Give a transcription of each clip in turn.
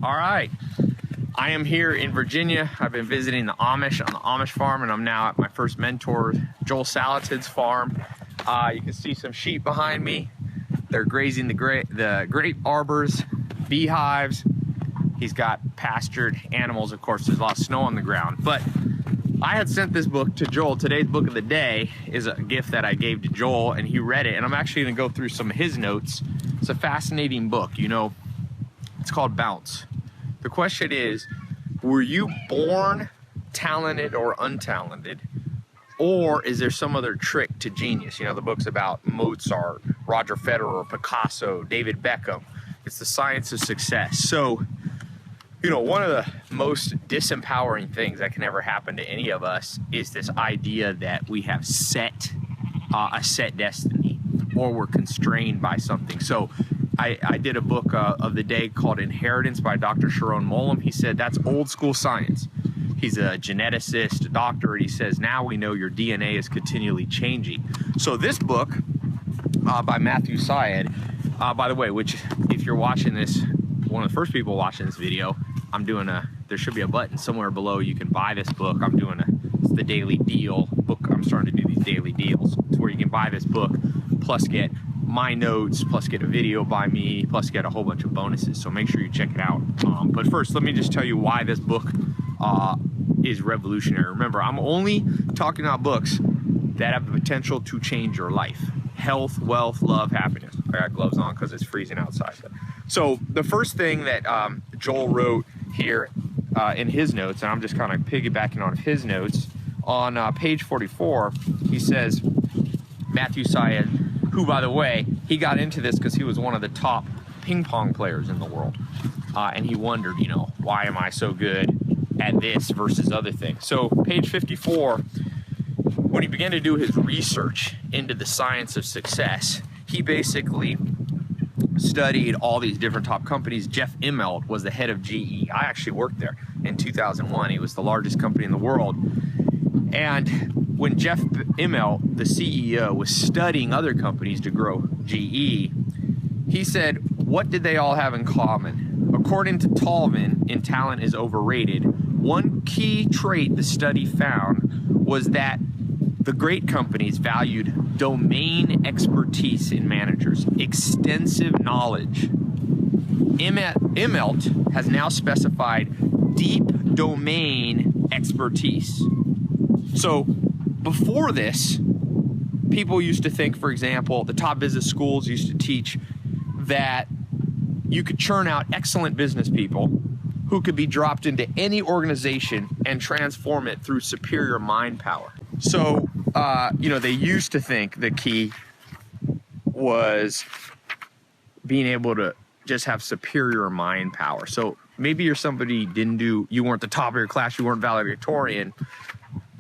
All right, I am here in Virginia. I've been visiting the Amish on the Amish farm, and I'm now at my first mentor, Joel Salatin's farm. You can see some sheep behind me. They're grazing the grape arbors, beehives. He's got pastured animals. Of course, there's a lot of snow on the ground, but I had sent this book to Joel. Today's book of the day is a gift that I gave to Joel, and he read it, and I'm actually gonna go through some of his notes. It's a fascinating book. You know, it's called Bounce. The question is, were you born talented or untalented? Or is there some other trick to genius? You know, the book's about Mozart, Roger Federer, Picasso, David Beckham. It's the science of success. So, you know, one of the most disempowering things that can ever happen to any of us is this idea that we have a set destiny, or we're constrained by something. So I did a book of the day called Inheritance by Dr. Sharon Mollum. He said that's old school science. He's a geneticist, a doctor, and he says now we know your DNA is continually changing. So this book by Matthew Syed, by the way, which if you're watching this, one of the first people watching this video, there should be a button somewhere below you can buy this book. It's the daily deal book. I'm starting to do these daily deals. It's where you can buy this book, plus get my notes, plus get a video by me, plus get a whole bunch of bonuses. So make sure you check it out. But first, let me just tell you why this book is revolutionary. Remember, I'm only talking about books that have the potential to change your life. Health, wealth, love, happiness. I got gloves on because it's freezing outside. So the first thing that Joel wrote here in his notes, and I'm just kind of piggybacking on his notes, on page 44, he says, Matthew Syed, who, by the way, he got into this because he was one of the top ping pong players in the world. And he wondered, you know, why am I so good at this versus other things? So page 54, when he began to do his research into the science of success, he basically studied all these different top companies. Jeff Immelt was the head of GE. I actually worked there in 2001. He was the largest company in the world. And when Jeff Immelt, the CEO, was studying other companies to grow GE, he said, what did they all have in common? According to Tolman, in Talent is Overrated, one key trait the study found was that the great companies valued domain expertise in managers, extensive knowledge. Immelt has now specified deep domain expertise. So before this, people used to think, for example, the top business schools used to teach that you could churn out excellent business people who could be dropped into any organization and transform it through superior mind power. So, you know, they used to think the key was being able to just have superior mind power. So maybe you're somebody you weren't the top of your class, you weren't valedictorian.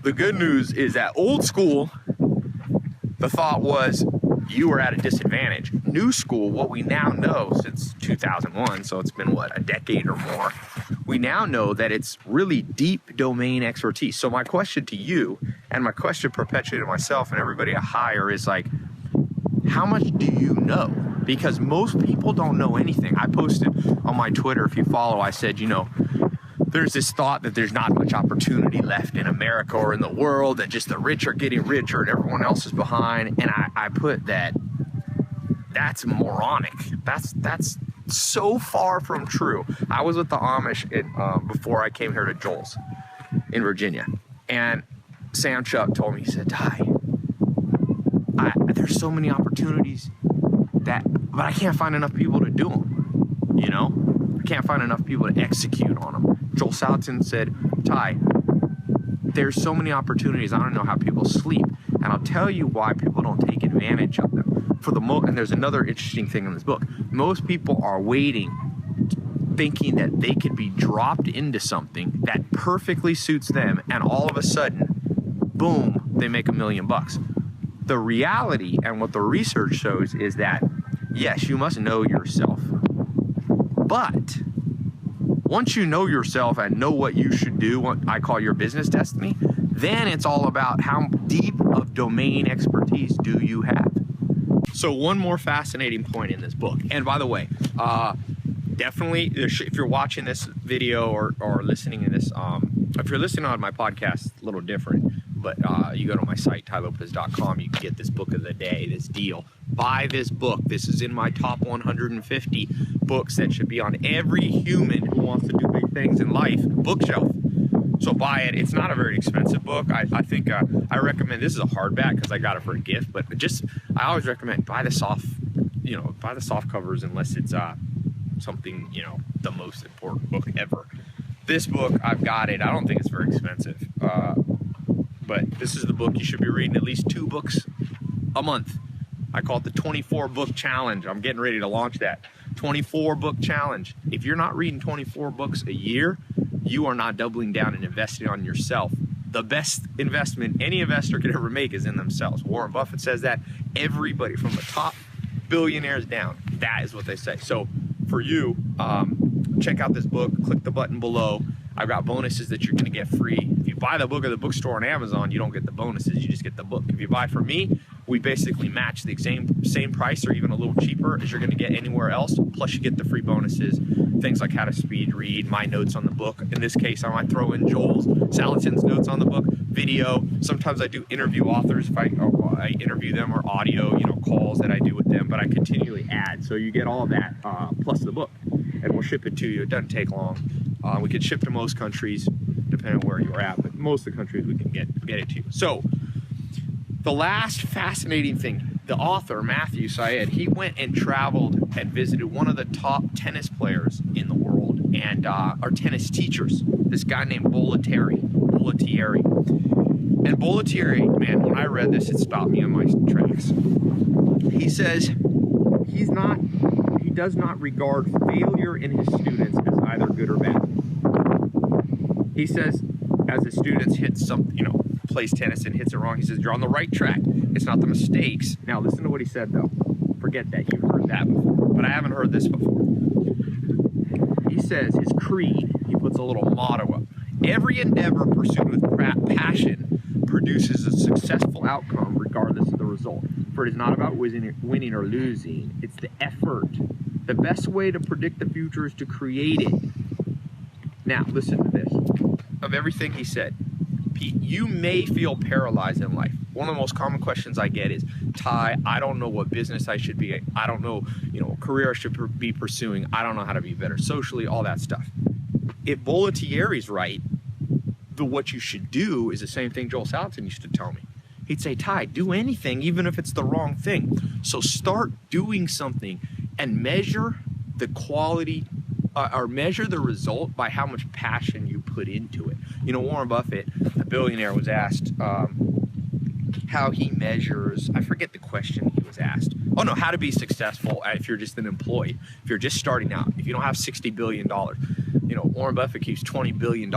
The good news is that old school, the thought was you were at a disadvantage. New school, what we now know since 2001, so it's been what, a decade or more, we now know that it's really deep domain expertise. So my question to you, and my question perpetuated to myself and everybody I hire, is like, how much do you know? Because most people don't know anything. I posted on my Twitter, if you follow, I said, you know, there's this thought that there's not much opportunity left in America or in the world, that just the rich are getting richer and everyone else is behind. And I put that's moronic. That's so far from true. I was with the Amish before I came here to Joel's in Virginia. And Sam Chuck told me, he said, Tai, there's so many opportunities but I can't find enough people to do them, you know? I can't find enough people to execute on them. Joel Salatin said, Tai, there's so many opportunities, I don't know how people sleep. And I'll tell you why people don't take advantage of them. And there's another interesting thing in this book. Most people are waiting, thinking that they could be dropped into something that perfectly suits them, and all of a sudden, boom, they make $1 million. The reality and what the research shows is that, yes, you must know yourself. But once you know yourself and know what you should do, what I call your business destiny, then it's all about how deep of domain expertise do you have. So one more fascinating point in this book, and by the way, definitely, if you're watching this video or listening to this, if you're listening on my podcast, a little different, but you go to my site, tailopez.com, you can get this book of the day, this deal. Buy this book. This is in my top 150 books that should be on every human who wants to do big things in life bookshelf. So buy it. It's not a very expensive book. I think I recommend, this is a hardback because I got it for a gift, but I always recommend buy the soft covers unless it's something, the most important book ever. This book, I've got it. I don't think it's very expensive, but this is the book you should be reading at least 2 books a month. I call it the 24 book challenge. I'm getting ready to launch that 24 book challenge. If you're not reading 24 books a year, you are not doubling down and investing on yourself. The best investment any investor could ever make is in themselves. Warren Buffett says that. Everybody from the top billionaires down, that is what they say. So for you, check out this book, click the button below. I've got bonuses that you're gonna get free. If you buy the book at the bookstore on Amazon, you don't get the bonuses, you just get the book. If you buy from me, we basically match the same price or even a little cheaper as you're gonna get anywhere else. Plus you get the free bonuses, things like how to speed read, my notes on the book. In this case, I might throw in Joel's, Salatin's notes on the book, video. Sometimes I do interview authors if I interview them, or audio, calls that I do with them, but I continually add. So you get all of that plus the book, and we'll ship it to you. It doesn't take long. We can ship to most countries, depending on where you're at, but most of the countries we can get it to you. So the last fascinating thing, the author, Matthew Syed, he went and traveled and visited one of the top tennis players in the world, and our tennis teachers, this guy named Bollettieri. And Bollettieri, man, when I read this, it stopped me on my tracks. He says he does not regard failure in his students as either good or bad. He says, as the students hit plays tennis and hits it wrong, he says, you're on the right track. It's not the mistakes. Now listen to what he said though. Forget that, you've heard that before, but I haven't heard this before. He says his creed, he puts a little motto up. Every endeavor pursued with passion produces a successful outcome regardless of the result. For it is not about winning or losing, it's the effort. The best way to predict the future is to create it. Now, listen to this. Of everything he said, Pete, you may feel paralyzed in life. One of the most common questions I get is, Tai, I don't know what business I should be. I don't know, what career I should be pursuing. I don't know how to be better socially, all that stuff. If Bollettieri's right, what you should do is the same thing Joel Salatin used to tell me. He'd say, Tai, do anything, even if it's the wrong thing. So start doing something and measure the quality or measure the result by how much passion you put into it. Warren Buffett, a billionaire, was asked how he measures, I forget the question he was asked. Oh no, how to be successful if you're just an employee, if you're just starting out, if you don't have $60 billion. Warren Buffett keeps $20 billion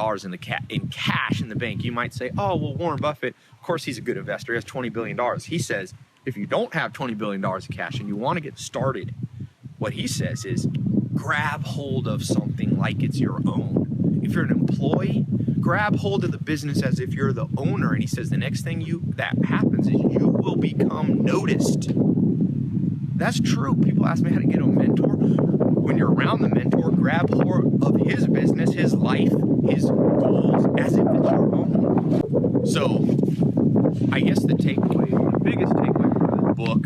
in cash in the bank. You might say, oh, well, Warren Buffett, of course he's a good investor, he has $20 billion. He says, if you don't have $20 billion in cash and you want to get started, what he says is, grab hold of something like it's your own. If you're an employee, grab hold of the business as if you're the owner. And he says the next thing that happens is you will become noticed. That's true. People ask me how to get a mentor. When you're around the mentor, grab hold of his business, his life, his goals as if it's your own. So I guess the biggest takeaway from this book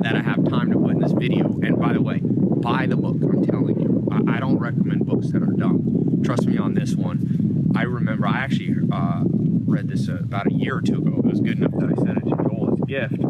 that I have time to put in this video, and by the way, buy the book, I'm telling you. I don't recommend books that are dumb. Trust me on this one. I remember I actually read this about a year or two ago. It was good enough that I sent it to Joel as a gift.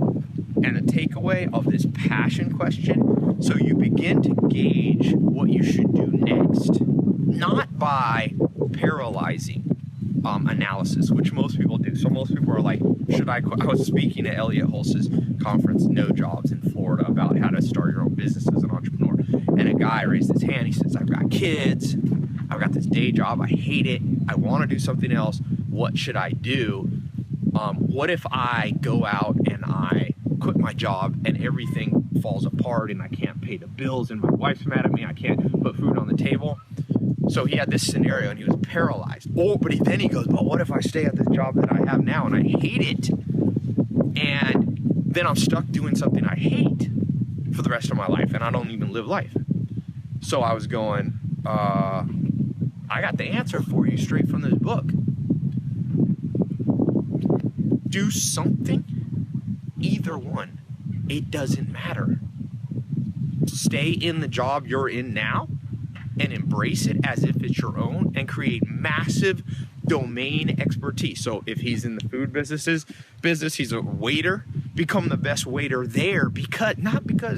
And the takeaway of this passion question, so you begin to gauge what you should do next, not by paralyzing analysis, which most people do. So most people are like, should I quit? I was speaking at Elliot Hulse's conference, No Jobs, in Florida, about how to start your own business as an entrepreneur. And a guy raised his hand. He says, I've got kids. I've got this day job. I hate it. I want to do something else. What should I do? What if I go out and I quit my job and everything falls apart and I can't pay the bills and my wife's mad at me, I can't put food on the table? So he had this scenario and he was paralyzed. But then he goes, well, what if I stay at this job that I have now and I hate it? And then I'm stuck doing something I hate for the rest of my life and I don't even live life. So I was going, I got the answer for you straight from this book. Do something, either one. It doesn't matter. Stay in the job you're in now and embrace it as if it's your own and create massive domain expertise. So if he's in the food business, he's a waiter, become the best waiter there, because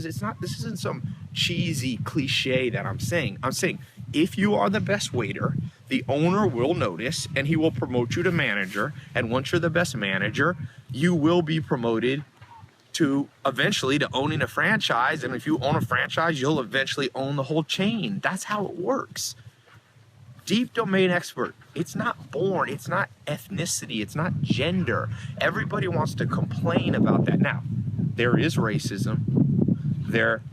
this isn't some cheesy cliche that I'm saying. I'm saying if you are the best waiter, the owner will notice and he will promote you to manager. And once you're the best manager, you will be promoted to eventually to owning a franchise. And if you own a franchise, you'll eventually own the whole chain. That's how it works. Deep domain expert. It's not born. It's not ethnicity. It's not gender. Everybody wants to complain about that. Now, there is racism. There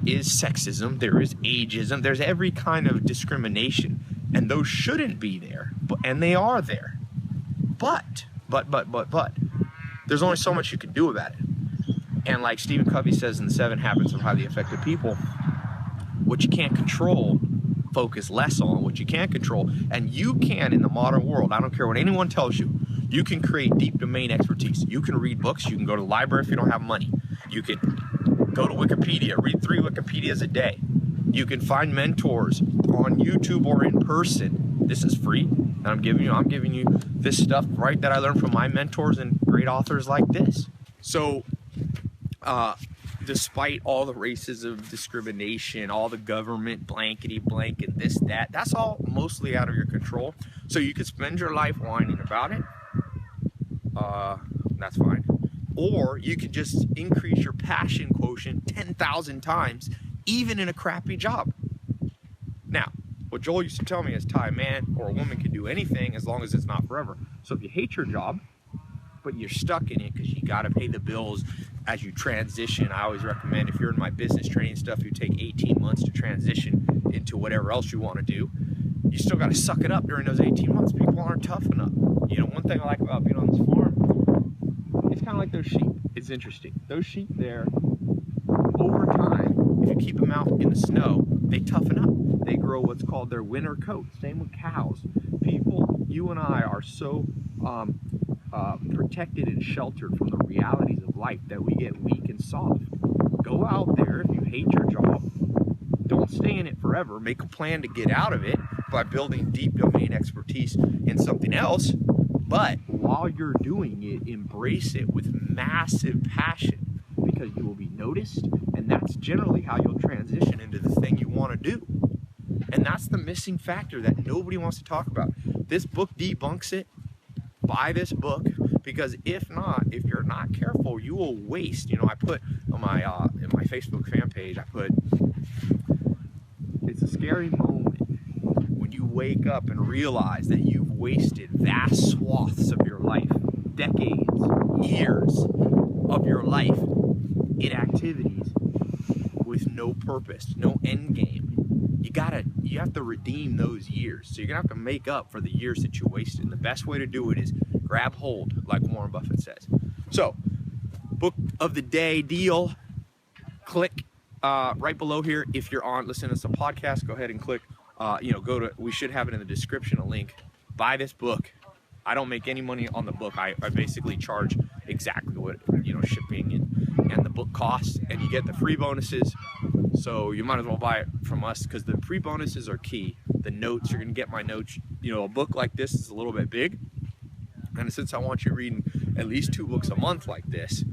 is sexism. There is ageism. There's every kind of discrimination. And those shouldn't be there. And they are there. But, there's only so much you can do about it. And like Stephen Covey says in the 7 Habits of Highly Effective People, what you can't control, focus less on. What you can't control, and you can in the modern world, I don't care what anyone tells you, you can create deep domain expertise. You can read books, you can go to the library if you don't have money. You can go to Wikipedia, read 3 Wikipedias a day. You can find mentors on YouTube or in person. This is free. And I'm giving you this stuff, right, that I learned from my mentors and great authors like this. So, despite all the racism, discrimination, all the government blankety blank and this, that's all mostly out of your control. So you could spend your life whining about it. That's fine. Or you could just increase your passion quotient 10,000 times, even in a crappy job. Now, what Joel used to tell me is, Tai, man or a woman can do anything as long as it's not forever. So if you hate your job, but you're stuck in it because you got to pay the bills as you transition. I always recommend, if you're in my business training stuff, you take 18 months to transition into whatever else you want to do. You still got to suck it up during those 18 months. People aren't tough enough. You know, one thing I like about being on this farm, it's kind of like those sheep. It's interesting. Those sheep there, over time, if you keep them out in the snow, they toughen up. They grow what's called their winter coat. Same with cows. People, you and I are so protected and sheltered from the realities of life that we get weak and soft. Go out there if you hate your job. Don't stay in it forever. Make a plan to get out of it by building deep domain expertise in something else. But while you're doing it, embrace it with massive passion, because you will be noticed, and that's generally how you'll transition into the thing you want to do. And that's the missing factor that nobody wants to talk about. This book debunks it. Buy this book, because if you're not careful, you will waste. You know, I put on my in my Facebook fan page, I put, it's a scary moment when you wake up and realize that you've wasted vast swaths of your life, decades, years of your life in activities with no purpose, no end game. You have to redeem those years. So you're gonna have to make up for the years that you wasted. And the best way to do it is grab hold, like Warren Buffett says. So, book of the day deal. Click right below here. If you're listening to some podcast, go ahead and click. We should have it in the description, a link. Buy this book. I don't make any money on the book. I basically charge exactly what shipping and the book costs, and you get the free bonuses. So you might as well buy it from us, because the free bonuses are key. The notes, you're gonna get my notes. A book like this is a little bit big, and since I want you reading at least 2 books a month like this,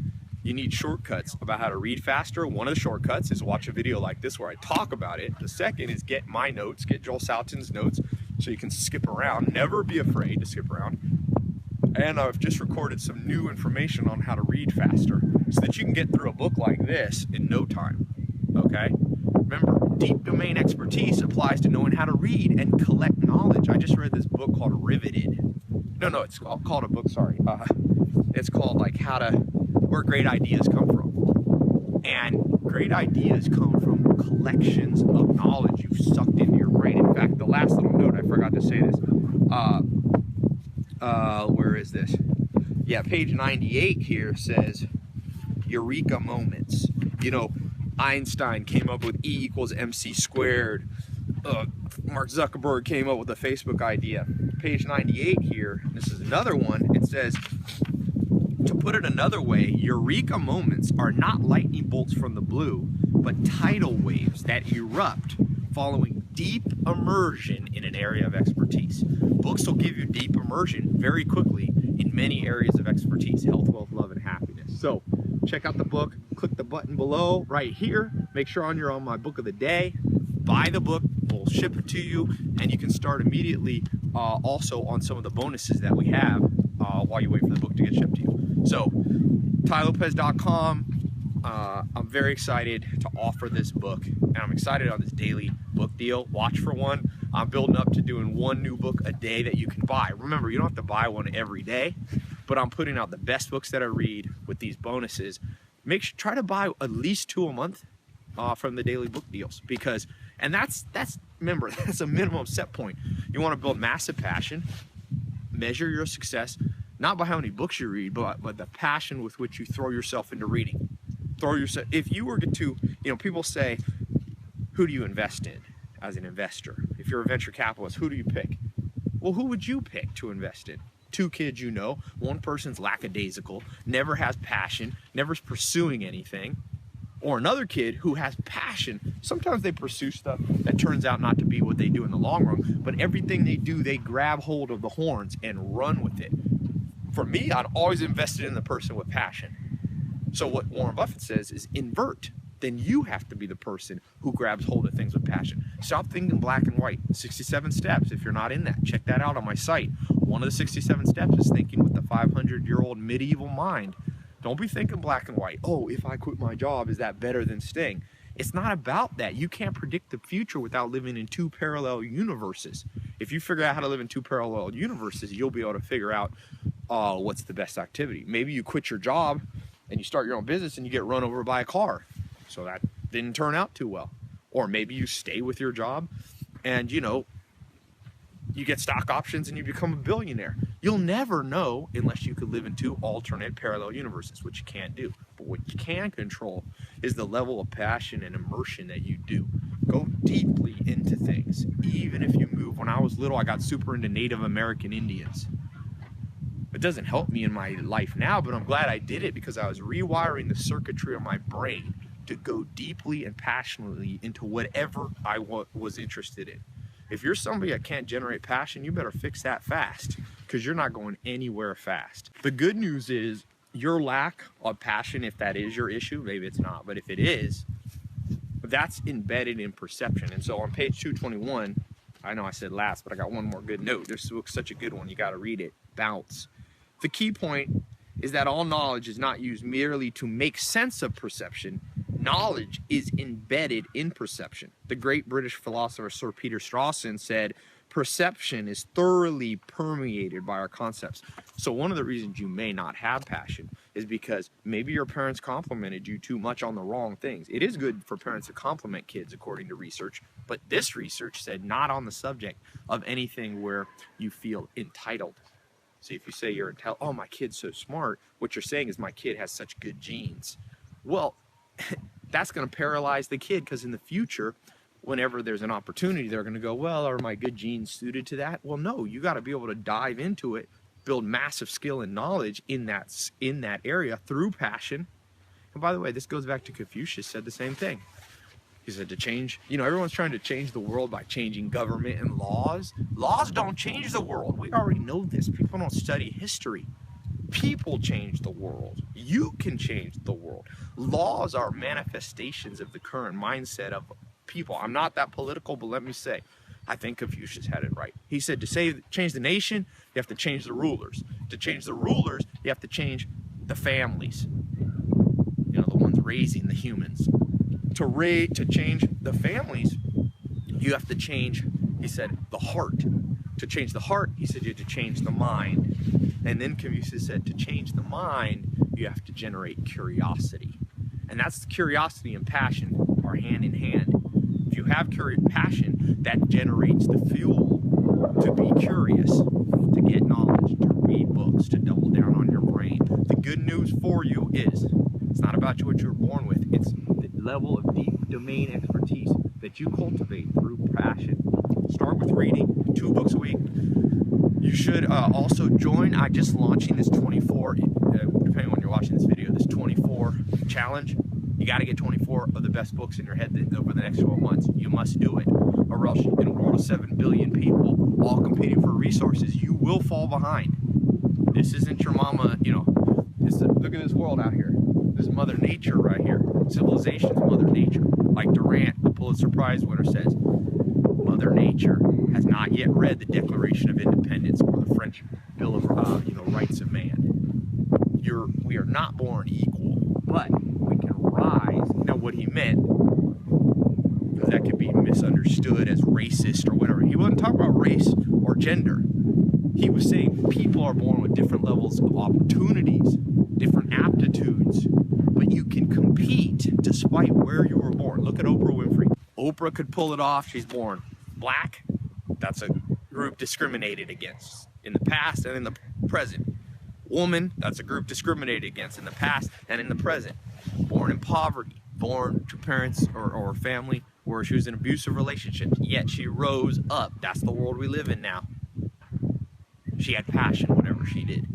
you need shortcuts about how to read faster. One of the shortcuts is watch a video like this where I talk about it. The second is get my notes, get Joel Salatin's notes, so you can skip around. Never be afraid to skip around. And I've just recorded some new information on how to read faster, so that you can get through a book like this in no time. Okay? Remember, deep domain expertise applies to knowing how to read and collect knowledge. I just read this book called Riveted. No, it's called a book, sorry. It's called where great ideas come from. And great ideas come from collections of knowledge you've sucked into your brain. In fact, the last little note, I forgot to say this. Where is this? Yeah, page 98 here says, Eureka moments. Einstein came up with E equals MC squared. Mark Zuckerberg came up with the Facebook idea. Page 98 here, this is another one. It says, to put it another way, eureka moments are not lightning bolts from the blue, but tidal waves that erupt following deep immersion in an area of expertise. Books will give you deep immersion very quickly in many areas of expertise: health, wealth, love, and happiness. So check out the book, click the button below right here, make sure you're on my book of the day, buy the book, we'll ship it to you, and you can start immediately also on some of the bonuses that we have while you wait for the book to get shipped to you. So TaiLopez.com. I'm very excited to offer this book, and I'm excited on this daily book deal. Watch for one. I'm building up to doing one new book a day that you can buy. Remember, you don't have to buy one every day, but I'm putting out the best books that I read with these bonuses. Try to buy at least 2 a month from the daily book deals, because, and remember, that's a minimum set point. You want to build massive passion, measure your success, not by how many books you read, but the passion with which you throw yourself into reading. If you were to, people say, who do you invest in as an investor? If you're a venture capitalist, who do you pick? Well, who would you pick to invest in? 2 kids you know, one person's lackadaisical, never has passion, never is pursuing anything, or another kid who has passion. Sometimes they pursue stuff that turns out not to be what they do in the long run, but everything they do, they grab hold of the horns and run with it. For me, I've always invested in the person with passion. So what Warren Buffett says is invert. Then you have to be the person who grabs hold of things with passion. Stop thinking black and white. 67 steps, if you're not in that, check that out on my site. One of the 67 steps is thinking with the 500-year-old medieval mind. Don't be thinking black and white. Oh, if I quit my job, is that better than staying? It's not about that. You can't predict the future without living in 2 parallel universes. If you figure out how to live in 2 parallel universes, you'll be able to figure out what's the best activity. Maybe you quit your job and you start your own business and you get run over by a car. So that didn't turn out too well. Or maybe you stay with your job and, you get stock options and you become a billionaire. You'll never know unless you could live in 2 alternate parallel universes, which you can't do. But what you can control is the level of passion and immersion that you do. Go deeply into things, even if you move. When I was little, I got super into Native American Indians. It doesn't help me in my life now, but I'm glad I did it because I was rewiring the circuitry of my brain to go deeply and passionately into whatever I was interested in. If you're somebody that can't generate passion, you better fix that fast, because you're not going anywhere fast. The good news is your lack of passion, if that is your issue, maybe it's not, but if it is, that's embedded in perception. And so on page 221, I know I said last, but I got one more good note. This book's such a good one, you got to read it. Bounce. The key point is that all knowledge is not used merely to make sense of perception. Knowledge is embedded in perception. The great British philosopher Sir Peter Strawson said, perception is thoroughly permeated by our concepts. So one of the reasons you may not have passion is because maybe your parents complimented you too much on the wrong things. It is good for parents to compliment kids according to research, but this research said not on the subject of anything where you feel entitled. So if you say you're entitled, oh, my kid's so smart, what you're saying is my kid has such good genes. Well, that's going to paralyze the kid, because in the future, whenever there's an opportunity, they're going to go, well, are my good genes suited to that? Well, no, you got to be able to dive into it, build massive skill and knowledge in that area through passion. And by the way, this goes back to Confucius said the same thing. He said to change, everyone's trying to change the world by changing government and laws. Laws don't change the world. We already know this. People don't study history. People change the world. You can change the world. Laws are manifestations of the current mindset of people. I'm not that political, but let me say, I think Confucius had it right. He said to change the nation, you have to change the rulers. To change the rulers, you have to change the families. The ones raising the humans. To change the families, you have to change, he said, the heart. To change the heart, he said you have to change the mind. And then Confucius said to change the mind, you have to generate curiosity. And that's curiosity and passion are hand in hand. If you have passion, that generates the fuel to be curious, to get knowledge, to read books, to double down on your brain. The good news for you is it's not about what you were born with. It's level of deep domain expertise that you cultivate through passion. Start with reading 2 books a week. You should also join. I just launching this 24, depending on when you're watching this video, this 24 challenge. You got to get 24 of the best books in your head over the next 12 months. You must do it, or else in a world of 7 billion people all competing for resources, you will fall behind. This isn't your mama, you know. Look at this world out here. This is Mother Nature right here. Civilization's Mother Nature. Like Durant, the Pulitzer Prize winner, says, Mother Nature has not yet read the Declaration of Independence or the French Bill of Rights of Man. We are not born equal, but we can rise. Now, what he meant, because that could be misunderstood as racist or whatever. He wasn't talking about race or gender. He was saying people are born with different levels of opportunities, different aptitudes, but you can compete despite where you were born. Look at Oprah Winfrey. Oprah could pull it off. She's born black. That's a group discriminated against in the past and in the present. Woman, that's a group discriminated against in the past and in the present. Born in poverty, born to parents or family where she was in abusive relationships, yet she rose up. That's the world we live in now. She had passion, whatever she did.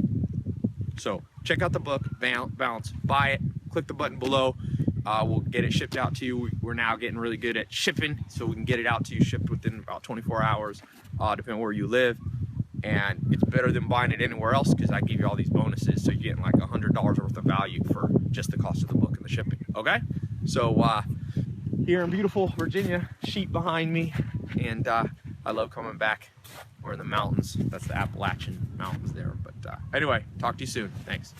So check out the book, Balance, buy it, click the button below. We'll get it shipped out to you. We're now getting really good at shipping, so we can get it out to you shipped within about 24 hours, depending on where you live. And it's better than buying it anywhere else because I give you all these bonuses, so you're getting like $100 worth of value for just the cost of the book and the shipping, okay? So here in beautiful Virginia, sheep behind me, and I love coming back. We're in the mountains. That's the Appalachian Mountains there. But anyway, talk to you soon. Thanks.